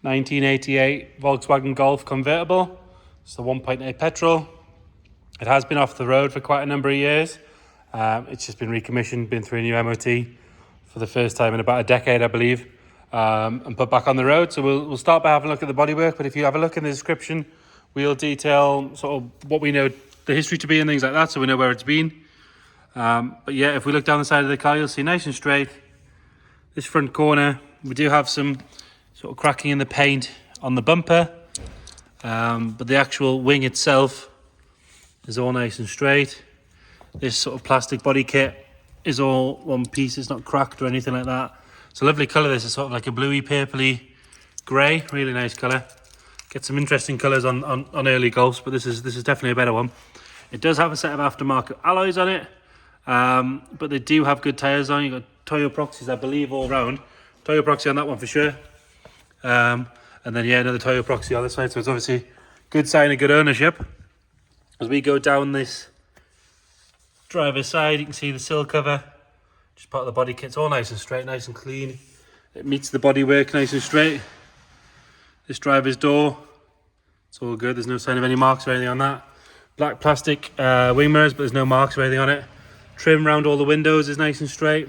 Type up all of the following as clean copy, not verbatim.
1988 Volkswagen Golf convertible. It's the 1.8 petrol. It has been off the road for quite a number of years. It's just been recommissioned, been through a new MOT for the first time in about a decade, I believe, and put back on the road. So we'll start by having a look at the bodywork, but if you have a look in the description, we'll detail sort of what we know the history to be and things like that, so we know where it's been. But yeah, if we look down the side of the car, you'll see nice and straight. This front corner, we do have some sort of cracking in the paint on the bumper, but the actual wing itself is all nice and straight. This sort of plastic body kit is all one piece, it's not cracked or anything like that. It's a lovely colour. This is sort of like a bluey purpley grey, really nice colour. Get some interesting colours on early Golfs, but this is definitely a better one. It does have a set of aftermarket alloys on it, but they do have good tyres on. You've got Toyo Proxys, I believe, all round. Toyo Proxy on that one for sure. And then yeah, another Toyo Proxy on this side, so it's obviously a good sign of good ownership. As we go down this driver's side, you can see the sill cover, just part of the body kit. It's all nice and straight, nice and clean. It meets the bodywork nice and straight. This driver's door, it's all good. There's no sign of any marks or anything on that. Black plastic wing mirrors, but there's no marks or anything on it. Trim around all the windows is nice and straight.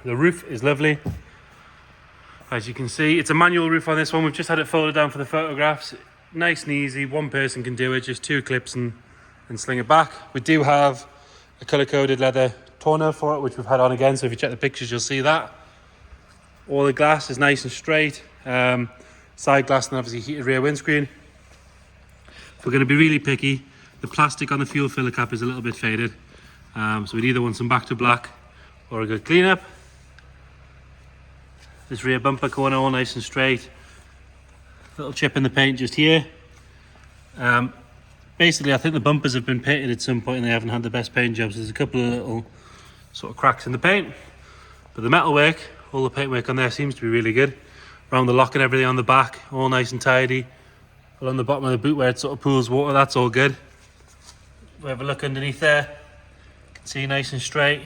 The roof is lovely. As you can see, it's a manual roof on this one. We've just had it folded down for the photographs. Nice and easy, one person can do it, just 2 clips and sling it back. We do have a colour-coded leather tonneau for it, which we've had on again, so if you check the pictures, you'll see that. All the glass is nice and straight. Side glass and obviously heated rear windscreen. If we're going to be really picky, the plastic on the fuel filler cap is a little bit faded. So we'd either want some back to black or a good cleanup. This rear bumper corner all nice and straight. Little chip in the paint just here. Basically, I think the bumpers have been painted at some point and they haven't had the best paint jobs. There's a couple of little sort of cracks in the paint, but the metalwork, all the paintwork on there seems to be really good. Around the lock and everything on the back, all nice and tidy. Along the bottom of the boot where it sort of pools water, that's all good. We have a look underneath there. You can see nice and straight.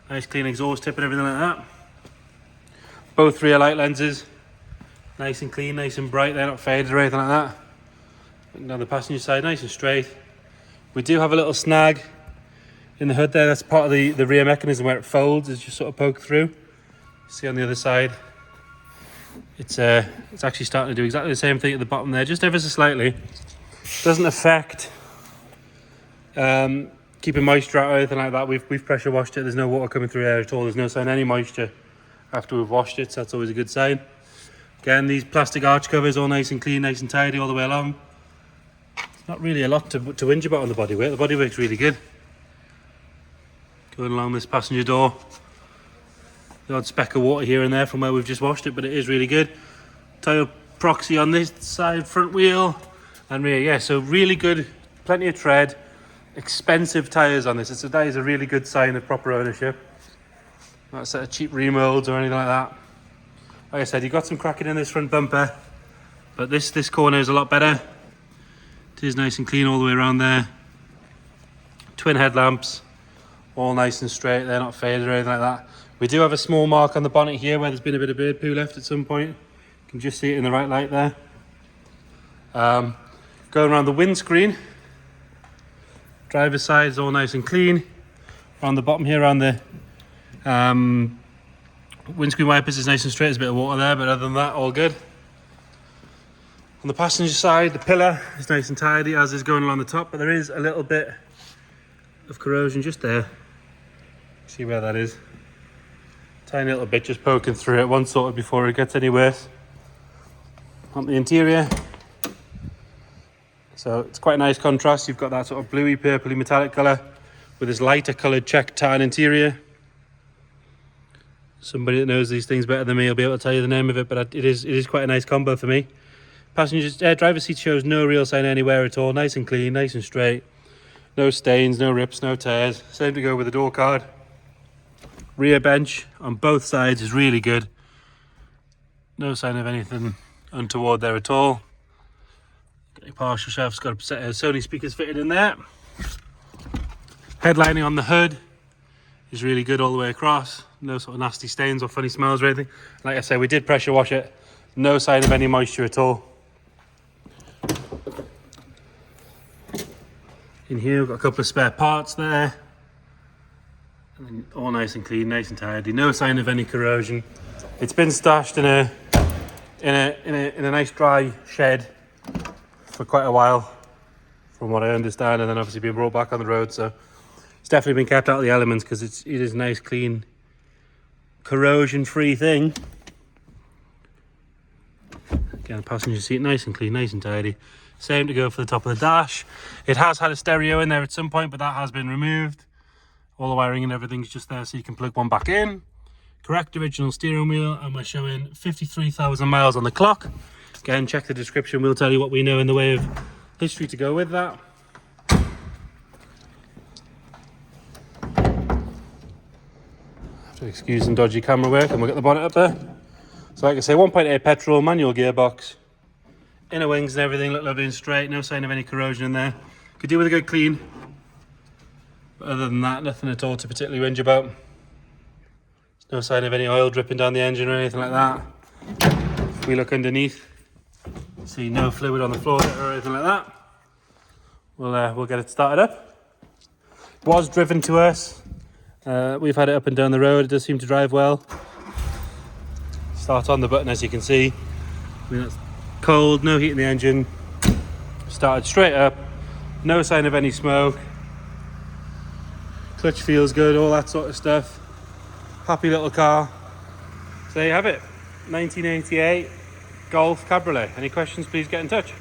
Nice clean exhaust tip and everything like that. Both rear light lenses, nice and clean, nice and bright. They're not faded or anything like that. Looking down the passenger side, nice and straight. We do have a little snag in the hood there. That's part of the rear mechanism where it folds, is just sort of poked through. See on the other side, it's actually starting to do exactly the same thing at the bottom there, just ever so slightly. Doesn't affect keeping moisture out or anything like that. We've pressure washed it. There's no water coming through there at all. There's no sign of any moisture after we've washed it, so that's always a good sign. Again, these plastic arch covers all nice and clean, nice and tidy all the way along. It's not really a lot to whinge about on the bodywork. The bodywork's really good. Going along this passenger door, the odd speck of water here and there from where we've just washed it, but it is really good. Toyo Proxy on this side, front wheel and rear. Yeah, so really good, plenty of tread, expensive tyres on this. That is a really good sign of proper ownership. Not a set of cheap remolds or anything like that. Like I said, you've got some cracking in this front bumper, but this corner is a lot better. It is nice and clean all the way around there. Twin headlamps, all nice and straight. They're not faded or anything like that. We do have a small mark on the bonnet here where there's been a bit of bird poo left at some point. You can just see it in the right light there. Going around the windscreen, driver's side is all nice and clean. Around the bottom here, around the windscreen wipers is nice and straight. There's a bit of water there, but other than that, all good. On the passenger side, the pillar is nice and tidy, as is going along the top, but there is a little bit of corrosion just there. See where that is? Tiny little bit just poking through it. One sorted before it gets any worse. On the interior, so it's quite a nice contrast. You've got that sort of bluey purpley metallic colour with this lighter coloured check tan interior. Somebody that knows these things better than me will be able to tell you the name of it, but it is quite a nice combo for me. Driver's seat shows no real sign anywhere at all. Nice and clean, nice and straight. No stains, no rips, no tears. Same to go with the door card. Rear bench on both sides is really good. No sign of anything untoward there at all. Got your partial shelf, got a set of Sony speakers fitted in there. Headlining on the hood is really good all the way across. No sort of nasty stains or funny smells or anything. Like I say, we did pressure wash it. No sign of any moisture at all. In here we've got a couple of spare parts there. And all nice and clean, nice and tidy. No sign of any corrosion. It's been stashed in a nice dry shed for quite a while, from what I understand, and then obviously being brought back on the road. So it's definitely been kept out of the elements because it is a nice, clean, corrosion-free thing. Again, passenger seat nice and clean, nice and tidy. Same to go for the top of the dash. It has had a stereo in there at some point, but that has been removed. All the wiring and everything's just there, so you can plug one back in. Correct original steering wheel, and we're showing 53,000 miles on the clock. Again, check the description, we'll tell you what we know in the way of history to go with that. Have to excuse some dodgy camera work, and we'll get the bonnet up there. So like I say, 1.8 petrol, manual gearbox, inner wings and everything look lovely and straight, no sign of any corrosion in there. Could do with a good clean. But other than that, nothing at all to particularly whinge about. There's no sign of any oil dripping down the engine or anything like that. If we look underneath, see no fluid on the floor or anything like that. We'll get it started up. It was driven to us. We've had it up and down the road. It does seem to drive well. Start on the button, as you can see. I mean, that's cold, no heat in the engine. Started straight up. No sign of any smoke. Clutch feels good, all that sort of stuff. Happy little car. So there you have it, 1988 Golf Cabriolet. Any questions, please get in touch.